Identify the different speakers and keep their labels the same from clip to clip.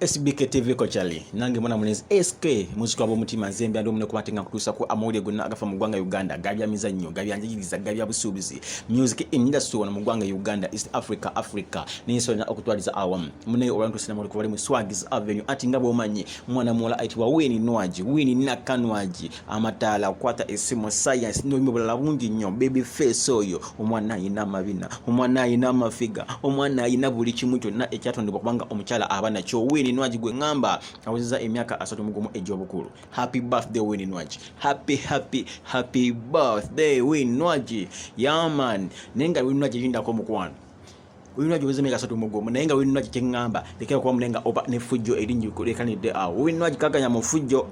Speaker 1: Sbktv kochali nange mwana mulezi SK muziki wa bomutima nzembe ando mune kubatenga kutusa ku amawulire gonna agafa mu ggwanga Uganda gabya mizannyo gabya njigiriza gabya busuubizi music industry wana mu ggwanga Uganda East Africa ninsonera okutwaliza awamu mune abantu sinema ku bali mu Swangs Avenue ati ngabo omanyi mwana muwala aitwa Winnie Nwagi Winnie Nwagi amatala kwata esimu science no mibula bungi nnyo baby face oyo omwana ayina mabina omwana ayina mafiga omwana ayina buli kimu kyonna ekyatondebwa kubanga omukyala abana kyo Winnie Nwagi gwe ngamba Awezeza Emyaka 3 mugumu egyobukulu. Happy birthday Winnie Nwagi. Happy birthday Winnie Nwagi. Yeah man. Nenga Winnie Nwagi jinda ko mukwano. Winnie Nwagi weze mega 3 mugumu. Nenga Winnie Nwagi kengamba lekera kwa munenga oba ne fujjo erinji kulekanide awo. Winnie Nwagi kakanya mu fujjo.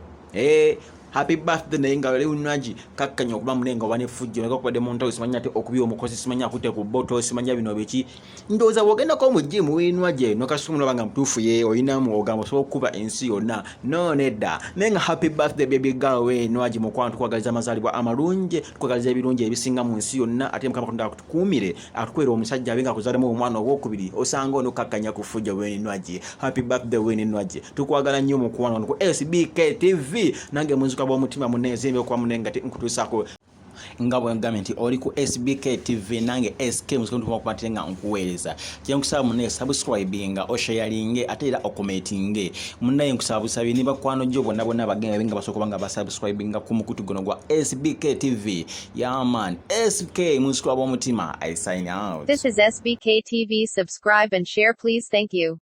Speaker 1: Happy birthday nenga Winnie Nwagi kakanya okuba munenga oba ne fujjo nga kubade monta osimanya ate okubi omukozi simanya akute ku boto simanya bino beki ndoza wogenda ko mu gym Winnie Nwagi no kasumuno banga mtufu ye oyina mu ogambo so kuba ensi yonna no nedda nenga happy birthday baby girl Winnie Nwagi mu kwantu kwagaliza amazalibwa amalungi kwagaliza ebirungi ebisinga mu nsi yonna ate mukama kunda kutukumire atukwera omusajja abenga kuzalamo omwana ogwokubiri osanga ono kakanya kufujja Winnie Nwagi. Happy birthday Winnie Nwagi tukwagala nnyo mu kwana ku Sbktv nange munzuka bwa mutima munezembe kwa munenga te nkutusako ngabo government oli ku Sbktv nange SK muzikondu kwa kupatenga nkuweleza kyenkusaba munne subscribinga o sharinge ate era okometinge munnaye nkusaba busabe niba kwano jjo bonna bonna bagenda benga basoko banga ba subscribinga ku mukutu gono gwa Sbktv. Yeah man, SK muzikondu bwa mutima I sign out.
Speaker 2: This is Sbktv. Subscribe and share please. Thank you.